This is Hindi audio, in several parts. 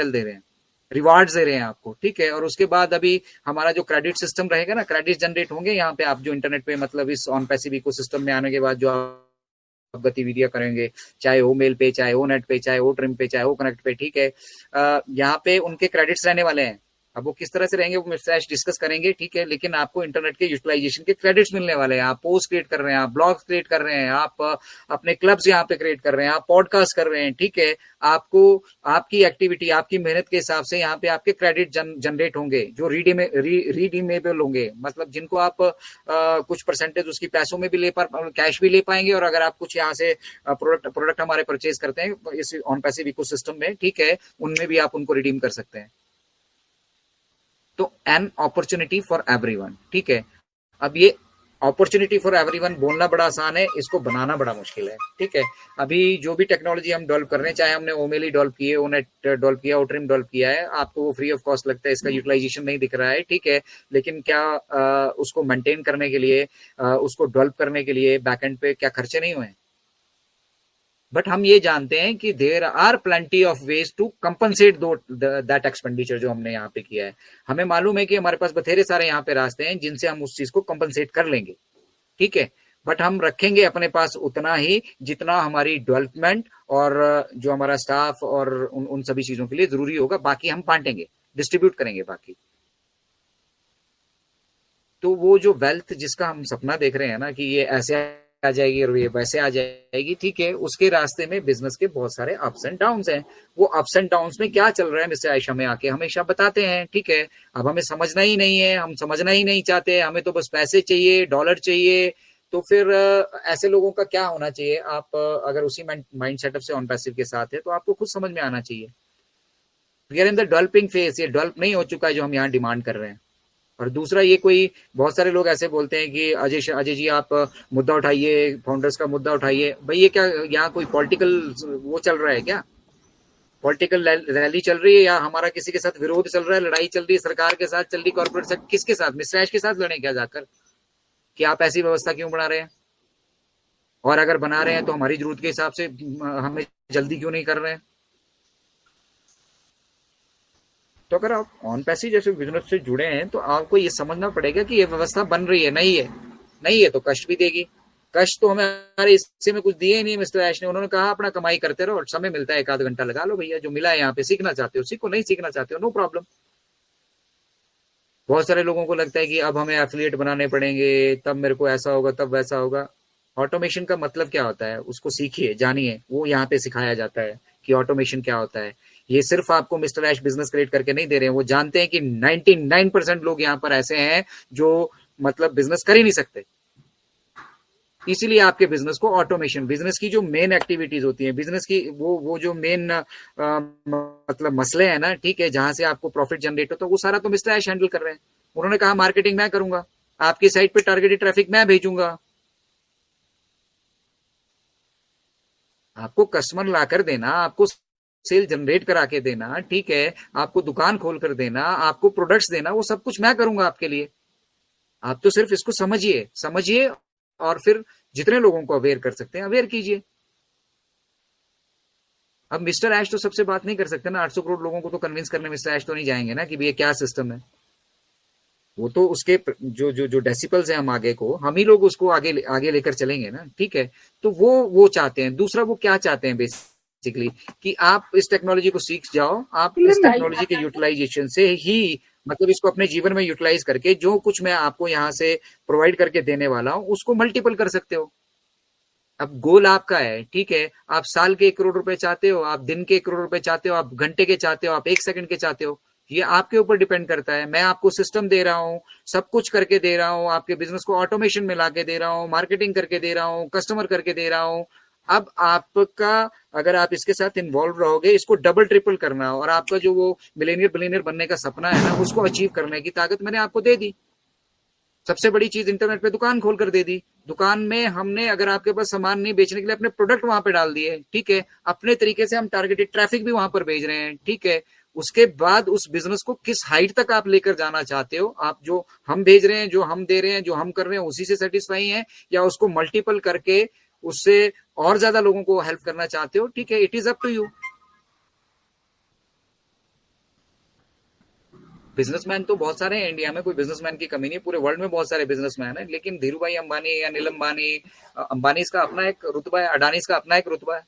दे रहे हैं, रिवार्ड्स दे रहे हैं आपको, ठीक है। और उसके बाद अभी हमारा जो क्रेडिट सिस्टम रहेगा ना, क्रेडिट जनरेट होंगे यहाँ पे, आप जो इंटरनेट पे मतलब इस ऑन पैसिव इकोसिस्टम में आने के बाद जो आप गतिविधियां करेंगे, चाहे वो मेल पे, चाहे वो नेट पे, चाहे वो ट्रिम पे, चाहे वो कनेक्ट पे, ठीक है। यहाँ पे उनके क्रेडिट्स रहने वाले हैं। अब वो किस तरह से रहेंगे वो फ्लैश डिस्कस करेंगे, ठीक है। लेकिन आपको इंटरनेट के यूटिलाइजेशन के क्रेडिट्स मिलने वाले हैं। आप पोस्ट क्रिएट कर रहे हैं, आप ब्लॉग्स क्रिएट कर रहे हैं, आप अपने क्लब्स यहाँ पे क्रिएट कर रहे हैं, आप पॉडकास्ट कर रहे हैं, ठीक है। आपको आपकी एक्टिविटी, आपकी मेहनत के हिसाब से यहाँ पे आपके क्रेडिट जनरेट होंगे, जो रिडीमेबल होंगे, मतलब जिनको आप कुछ परसेंटेज उसकी पैसों में भी कैश भी ले पाएंगे। और अगर आप कुछ यहाँ से प्रोडक्ट हमारे परचेज करते हैं इस ऑन पैसिव इकोसिस्टम में, ठीक है, उनमें भी आप उनको रिडीम कर सकते हैं। तो एन अपॉर्चुनिटी फॉर एवरीवन, ठीक है। अब ये अपॉर्चुनिटी फॉर एवरीवन बोलना बड़ा आसान है, इसको बनाना बड़ा मुश्किल है, ठीक है। अभी जो भी टेक्नोलॉजी हम डेवलप कर रहे हैं, चाहे हमने ओमेली डेवलप की है, ओनेट डेवलप किया, ओट्रिम डेवलप किया है, आपको वो फ्री ऑफ कॉस्ट लगता है, इसका यूटिलाइजेशन नहीं दिख रहा है, ठीक है। लेकिन क्या उसको मेंटेन करने के लिए, उसको डेवलप करने के लिए बैकएंड पे क्या खर्चे नहीं हुए? बट हम ये जानते हैं कि there are plenty of ways to compensate that expenditure जो हमने यहाँ पे किया है। हमें मालूम है कि हमारे पास बथेरे सारे यहाँ पे रास्ते हैं जिनसे हम उस चीज को कंपनसेट कर लेंगे, ठीक है। बट हम रखेंगे अपने पास उतना ही जितना हमारी डेवलपमेंट और जो हमारा स्टाफ और उन सभी चीजों के लिए जरूरी होगा। बाकी हम बांटेंगे, डिस्ट्रीब्यूट करेंगे बाकी। तो वो जो वेल्थ जिसका हम सपना देख रहे हैं ना कि ये ऐसे आ जाएगी और ये वैसे आ जाएगी, ठीक है, उसके रास्ते में बिजनेस के बहुत सारे अप्स एंड डाउन्स हैं। वो अप्स एंड डाउन्स में क्या चल रहा है मिस्टर आयशा में आके हमेशा बताते हैं, ठीक है। अब हमें समझना ही नहीं है, हम समझना ही नहीं चाहते, हमें तो बस पैसे चाहिए, डॉलर चाहिए। तो फिर ऐसे लोगों का क्या होना चाहिए? आप अगर उसी माइंड सेटअप से ऑन पैसिव के साथ है तो आपको खुद समझ में आना चाहिए, we are in the developing phase. ये डेवलप नहीं हो चुका है जो हम यहाँ डिमांड कर रहे हैं। और दूसरा, ये कोई बहुत सारे लोग ऐसे बोलते हैं कि अजय जी आप मुद्दा उठाइए, फाउंडर्स का मुद्दा उठाइए। भाई ये क्या यहाँ कोई पॉलिटिकल वो चल रहा है क्या? पॉलिटिकल रैली चल रही है या हमारा किसी के साथ विरोध चल रहा है, लड़ाई चल रही है सरकार के साथ, चल रही कॉर्पोरेट से? किसके साथ? मिस्टर ऐश के साथ लड़े क्या जाकर कि आप ऐसी व्यवस्था क्यों बना रहे हैं? और अगर बना रहे हैं तो हमारी जरूरत के हिसाब से हमें जल्दी क्यों नहीं कर रहे हैं? तो अगर आप ऑन पैसिव जैसे बिजनेस से जुड़े हैं तो आपको ये समझना पड़ेगा कि ये व्यवस्था बन रही है, नहीं है, नहीं है तो कष्ट भी देगी। कष्ट तो हमें हमारे हिस्से में कुछ दिए ही नहीं मिस्टर ऐश ने। उन्होंने कहा अपना कमाई करते रहो, समय मिलता है एक आध घंटा लगा लो भैया, जो मिला है यहाँ पे, सीखना चाहते हो सीखो, नहीं सीखना चाहते हो नो प्रॉब्लम। बहुत सारे लोगों को लगता है कि अब हमें एफिलिएट बनाने पड़ेंगे, तब मेरे को ऐसा होगा, तब वैसा होगा। ऑटोमेशन का मतलब क्या होता है उसको सीखिए, जानिए, वो यहाँ पे सिखाया जाता है कि ऑटोमेशन क्या होता है। ये सिर्फ आपको मिस्टर ऐश बिजनेस क्रिएट करके नहीं दे रहे हैं, वो जानते हैं कि 99% लोग यहाँ पर ऐसे हैं जो मतलब बिजनेस कर ही नहीं सकते। इसीलिए आपके बिजनेस को ऑटोमेशन, बिजनेस की जो मेन एक्टिविटीज होती है, बिजनेस की वो जो मेन मतलब मसले हैं ना, ठीक है, जहां से आपको प्रॉफिट जनरेट होता है, वो सारा तो मिस्टर ऐश हैंडल कर रहे हैं। उन्होंने कहा मार्केटिंग मैं करूंगा, आपकी साइट पे टारगेटेड ट्रैफिक मैं भेजूंगा, आपको कस्टमर लाकर देना, आपको सेल जनरेट करा के देना, ठीक है, आपको दुकान खोल कर देना, आपको प्रोडक्ट्स देना, वो सब कुछ मैं करूंगा आपके लिए। आप तो सिर्फ इसको समझिए, समझिए, और फिर जितने लोगों को अवेयर कर सकते हैं अवेयर कीजिए। अब मिस्टर ऐश तो सबसे बात नहीं कर सकते ना, 800 करोड़ लोगों को तो कन्विंस करने मिस्टर ऐश तो नहीं जाएंगे ना कि भैया क्या सिस्टम है। वो तो उसके जो डेसिबल्स है, हम आगे को हम ही लोग उसको आगे आगे लेकर चलेंगे ना, ठीक है। तो वो चाहते हैं। दूसरा, वो क्या चाहते हैं बेसिकली कि आप इस टेक्नोलॉजी को सीख जाओ, आप इस टेक्नोलॉजी के यूटिलाइजेशन से ही मतलब इसको अपने जीवन में यूटिलाइज करके जो कुछ मैं आपको यहाँ से प्रोवाइड करके देने वाला हूँ उसको मल्टीपल कर सकते हो। अब गोल आपका है, ठीक है, आप साल के 1 करोड़ रुपए चाहते हो, आप दिन के 1 करोड़ रुपए चाहते हो, आप घंटे के चाहते हो, आप 1 सेकंड के चाहते हो, ये आपके ऊपर डिपेंड करता है। मैं आपको सिस्टम दे रहा हूँ, सब कुछ करके दे रहा हूँ, आपके बिजनेस को ऑटोमेशन में लाके दे रहा हूँ, मार्केटिंग करके दे रहा हूँ, कस्टमर करके दे रहा हूँ। अब आपका, अगर आप इसके साथ इन्वॉल्व रहोगे, इसको डबल ट्रिपल करना और आपका जो वो मिलेनियर बिलियनियर बनने का सपना है ना, उसको अचीव करने की ताकत मैंने आपको दे दी। सबसे बड़ी चीज, इंटरनेट पे दुकान खोल कर दे दी। दुकान में हमने, अगर आपके पास सामान नहीं बेचने के लिए, अपने प्रोडक्ट वहां पे डाल दिए, ठीक है। अपने तरीके से हम टारगेटेड ट्रैफिक भी वहां पर भेज रहे हैं, ठीक है। उसके बाद उस बिजनेस को किस हाइट तक आप लेकर जाना चाहते हो, आप जो हम भेज रहे हैं, जो हम दे रहे हैं, जो हम कर रहे हैं उसी से सेटिस्फाई हैं, या उसको मल्टीपल करके उससे और ज्यादा लोगों को हेल्प करना चाहते हो, ठीक है। It is up to you. Businessman तो बहुत सारे हैं इंडिया में, कोई बिजनेसमैन की कमी नहीं है, पूरे वर्ल्ड में बहुत सारे बिजनेसमैन हैं, लेकिन धीरू भाई अंबानी, अनिल अंबानी, अंबानी का अपना एक रुतबा है, अडानी का अपना एक रुतबा है।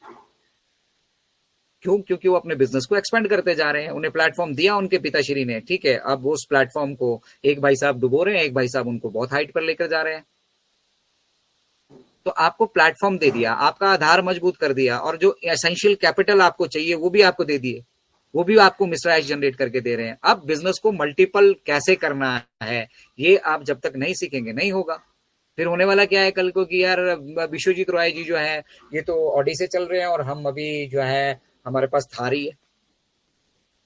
क्यों? क्योंकि वो अपने बिजनेस को एक्सपेंड करते जा रहे हैं, उन्हें प्लेटफॉर्म दिया उनके पिताश्री ने, ठीक है। अब वो उस प्लेटफॉर्म को एक भाई साहब डुबो रहे हैं, एक भाई साहब उनको बहुत हाइट पर लेकर जा रहे हैं। तो आपको प्लेटफॉर्म दे दिया, आपका आधार मजबूत कर दिया, और जो एसेंशियल कैपिटल आपको चाहिए वो भी आपको दे दिए, वो भी आपको मिस्टर एश जनरेट करके दे रहे हैं। अब बिजनेस को मल्टीपल कैसे करना है, ये आप जब तक नहीं सीखेंगे नहीं होगा। फिर होने वाला क्या है कल को कि यार विश्वजीत रॉय जी जो है ये तो ऑडी से चल रहे हैं और हम अभी जो है हमारे पास थारी है।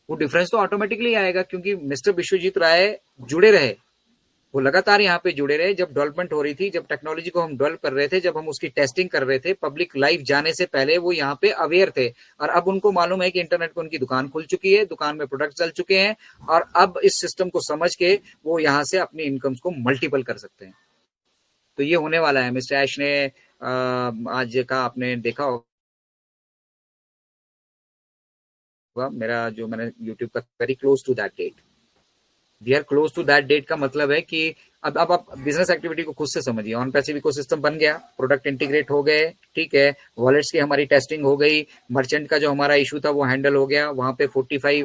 वो डिफरेंस तो ऑटोमेटिकली आएगा, क्योंकि मिस्टर विश्वजीत राय जुड़े रहे, वो लगातार यहाँ पे जुड़े रहे। जब डेवलपमेंट हो रही थी, जब टेक्नोलॉजी को हम डेवलप कर रहे थे, जब हम उसकी टेस्टिंग कर रहे थे, पब्लिक लाइव जाने से पहले वो यहाँ पे अवेयर थे, और अब उनको मालूम है कि इंटरनेट पे उनकी दुकान खुल चुकी है, दुकान में प्रोडक्ट चल चुके हैं, और अब इस सिस्टम को समझ के वो यहाँ से अपनी इनकम्स को मल्टीपल कर सकते हैं। तो ये होने वाला है। मिस्टर ऐश ने आज का आपने देखा होगा, मेरा जो मैंने यूट्यूब का very close to that date, we are close to that date का मतलब है कि अब आप बिजनेस एक्टिविटी को खुद से समझिए। ऑन पैसिव इकोसिस्टम बन गया, प्रोडक्ट इंटीग्रेट हो गए, ठीक है, वॉलेट्स की हमारी टेस्टिंग हो गई, मर्चेंट का जो हमारा इशू था वो हैंडल हो गया, वहां पे 45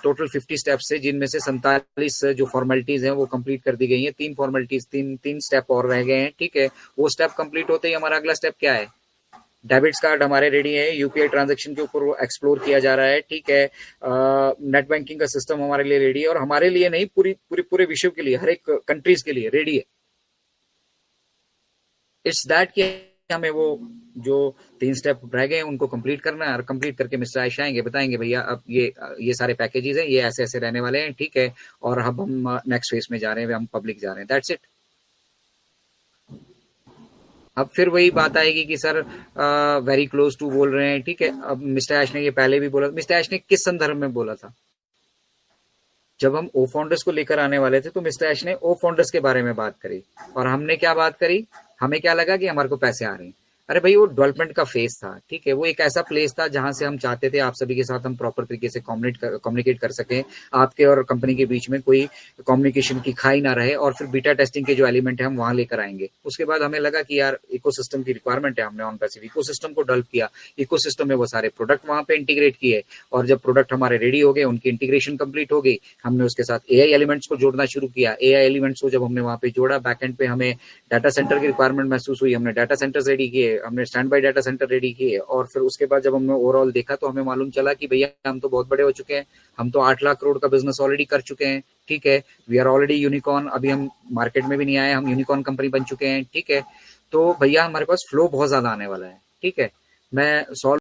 टोटल 50 स्टेप्स है, जिनमें से 47 जो फॉर्मेलिटीज हैं वो कंप्लीट कर दी गई हैं। 3 फॉर्मेलिटीज, तीन स्टेप और रह गए हैं, ठीक है। वो स्टेप कंप्लीट होते ही हमारा अगला स्टेप क्या है, डेबिट्स कार्ड हमारे रेडी है, यूपीआई ट्रांजैक्शन के ऊपर वो एक्सप्लोर किया जा रहा है, ठीक है। नेट बैंकिंग का सिस्टम हमारे लिए रेडी है, और हमारे लिए नहीं, पूरे विश्व के लिए, हर एक कंट्रीज के लिए रेडी है। इट्स दैट कि हमें वो जो 3 स्टेप रह गए उनको कंप्लीट करना है, और कंप्लीट करके मिस्टर आयश आएंगे, बताएंगे भैया अब ये सारे पैकेजेस हैं, ये ऐसे ऐसे रहने वाले हैं, ठीक है, और अब हम नेक्स्ट फेज में जा रहे हैं, हम पब्लिक जा रहे हैं, दैट्स इट। अब फिर वही बात आएगी कि सर वेरी क्लोज टू बोल रहे हैं, ठीक है। अब मिस्टर ऐश ने ये पहले भी बोला, मिस्टर ऐश ने किस संदर्भ में बोला था? जब हम ओ फाउंडर्स को लेकर आने वाले थे तो मिस्टर ऐश ने ओ फाउंडर्स के बारे में बात करी, और हमने क्या बात करी, हमें क्या लगा कि हमारे को पैसे आ रहे हैं। अरे भाई वो डेवलपमेंट का फेज था, ठीक है, वो एक ऐसा प्लेस था जहां से हम चाहते थे आप सभी के साथ हम प्रॉपर तरीके से कम्युनिकेट कर सकें, आपके और कंपनी के बीच में कोई कम्युनिकेशन की खाई ना रहे, और फिर बीटा टेस्टिंग के जो एलिमेंट है हम वहां लेकर आएंगे। उसके बाद हमें लगा कि यार इकोसिस्टम की रिक्वायरमेंट है, हमने ऑन पैसिव इकोसिस्टम को डेवलप किया, इकोसिस्टम में वो सारे प्रोडक्ट वहां पे इंटीग्रेट किए, और जब प्रोडक्ट हमारे रेडी हो गए, उनकी इंटीग्रेशन कंप्लीट हो गई, हमने उसके साथ एआई एलिमेंट्स को जोड़ना शुरू किया। एआई एलिमेंट्स को जब हमने वहां पे जोड़ा, बैकएंड पे हमें डाटा सेंटर की रिक्वायरमेंट महसूस हुई, हमने डाटा सेंटर्स रेडी किए, हमने stand by data centre ready किए, और फिर उसके बाद जब हमने ओवरऑल देखा तो हमें मालूम चला कि भैया हम तो बहुत बड़े हो चुके हैं, हम तो 8 लाख करोड़ का बिजनेस ऑलरेडी कर चुके हैं, ठीक है, वी आर ऑलरेडी यूनिकॉर्न, अभी हम मार्केट में भी नहीं आए, हम यूनिकॉर्न कंपनी बन चुके हैं, ठीक है। तो भैया हमारे पास फ्लो बहुत ज्यादा आने वाला है, ठीक है। मैं 100